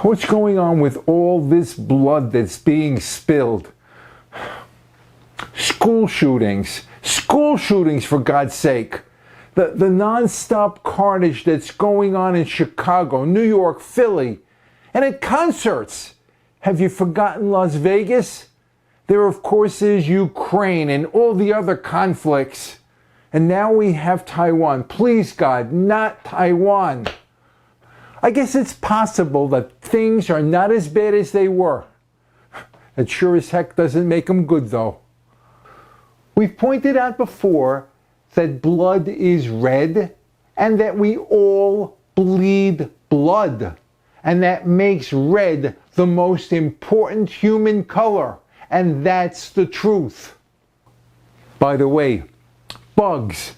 What's going on with all this blood that's being spilled? School shootings for God's sake. The non-stop carnage that's going on in Chicago, New York, Philly, and at concerts. Have you forgotten Las Vegas? There, of course, is Ukraine and all the other conflicts. And now we have Taiwan. Please, God, not Taiwan. I guess it's possible that things are not as bad as they were. It sure as heck doesn't make them good, though. We've pointed out before that blood is red and that we all bleed blood. And that makes red the most important human color. And that's the truth. By the way, bugs,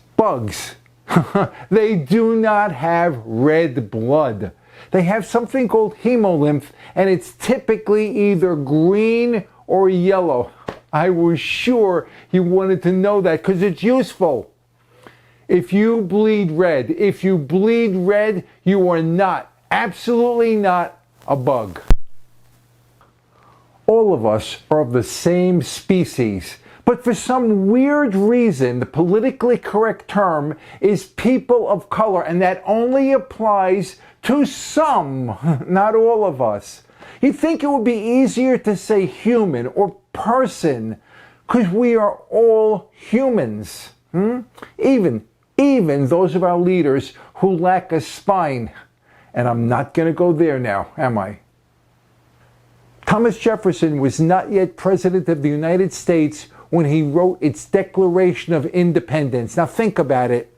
they do not have red blood. They have something called hemolymph, and it's typically either green or yellow. I was sure you wanted to know that because it's useful. If you bleed red, you are not, absolutely not, a bug. All of us are of the same species, but for some weird reason, the politically correct term is people of color, and that only applies to some, not all of us. You'd think it would be easier to say human or person, because we are all humans. Even those of our leaders who lack a spine. And I'm not going to go there now, am I? Thomas Jefferson was not yet President of the United States when he wrote its Declaration of Independence. Now think about it.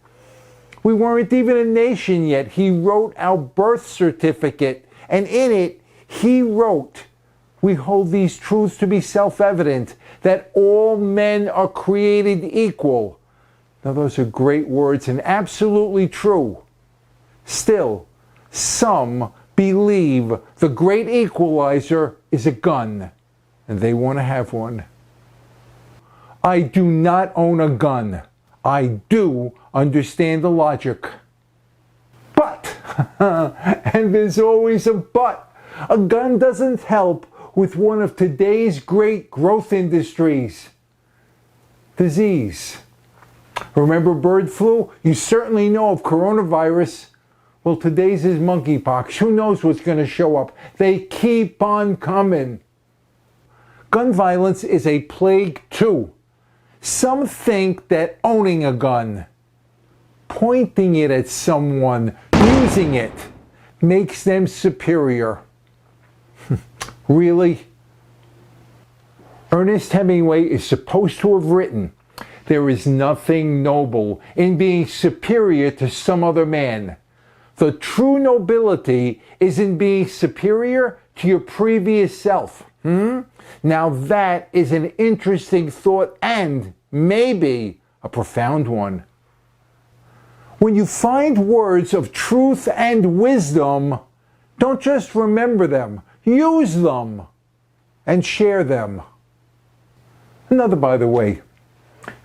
We weren't even a nation yet. He wrote our birth certificate, and in it, he wrote, "We hold these truths to be self-evident, that all men are created equal." Now those are great words and absolutely true. Still, some believe the great equalizer is a gun, and they want to have one. I do not own a gun. I do understand the logic. But, and there's always a but, a gun doesn't help with one of today's great growth industries, disease. Remember bird flu? You certainly know of coronavirus. Well, today's is monkeypox. Who knows what's going to show up? They keep on coming. Gun violence is a plague too. Some think that owning a gun, pointing it at someone, using it, makes them superior. Really? Ernest Hemingway is supposed to have written, "There is nothing noble in being superior to some other man. The true nobility is in being superior to your previous self." Now that is an interesting thought and maybe a profound one. When you find words of truth and wisdom, don't just remember them, use them and share them. Another, by the way,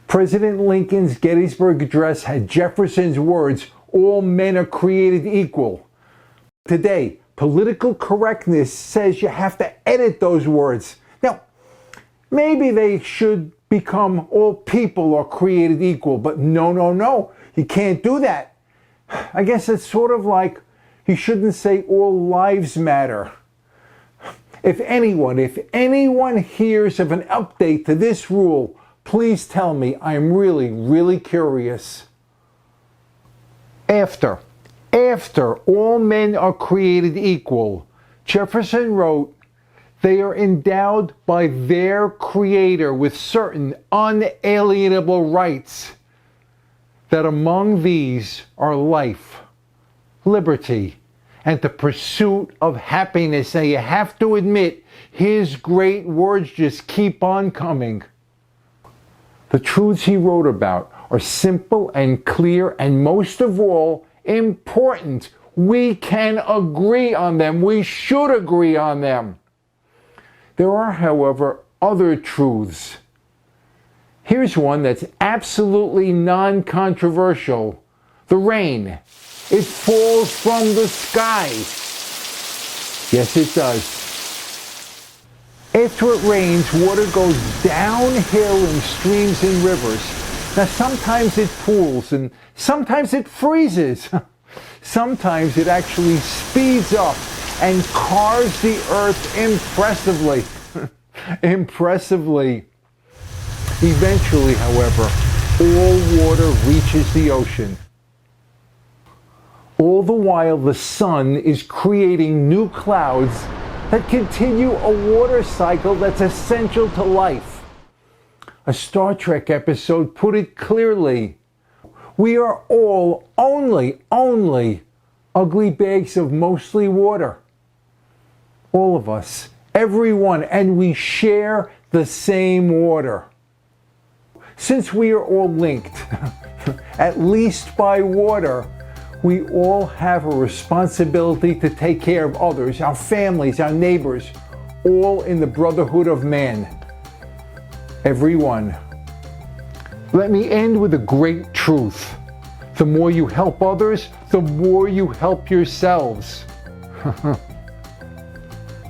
President Lincoln's Gettysburg Address had Jefferson's words, "All men are created equal." Today, political correctness says you have to edit those words. Now, maybe they should become "all people are created equal," but no, you can't do that. I guess it's sort of like you shouldn't say "all lives matter." If anyone hears of an update to this rule, please tell me. I am really curious. After all men are created equal, Jefferson wrote, they are endowed by their Creator with certain unalienable rights, that among these are life, liberty, and the pursuit of happiness. Now you have to admit, his great words just keep on coming. The truths he wrote about are simple and clear, and most of all, important. We can agree on them. We should agree on them. There are, however, other truths. Here's one that's absolutely non-controversial. The rain. It falls from the sky. Yes, it does. After it rains, water goes downhill in streams and rivers. Now, sometimes it pools and sometimes it freezes. Sometimes it actually speeds up and carves the earth impressively. Impressively. Eventually, however, all water reaches the ocean. All the while, the sun is creating new clouds that continue a water cycle that's essential to life. A Star Trek episode put it clearly. We are all only ugly bags of mostly water. All of us, everyone, and we share the same water. Since we are all linked, at least by water, we all have a responsibility to take care of others, our families, our neighbors, all in the brotherhood of man. Everyone. Let me end with a great truth. The more you help others, the more you help yourselves.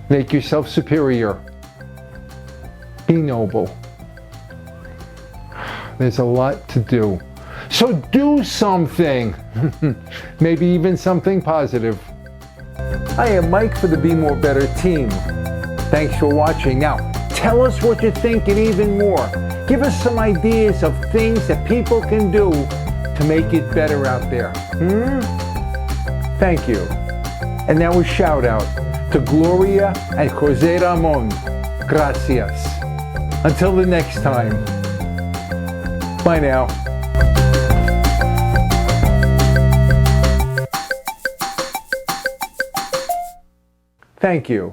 Make yourself superior. Be noble. There's a lot to do. So do something. Maybe even something positive. I am Mike for the Be More Better team. Thanks for watching. Now, tell us what you think and even more. Give us some ideas of things that people can do to make it better out there. Thank you. And now a shout out to Gloria and Jose Ramon. Gracias. Until the next time. Bye now. Thank you.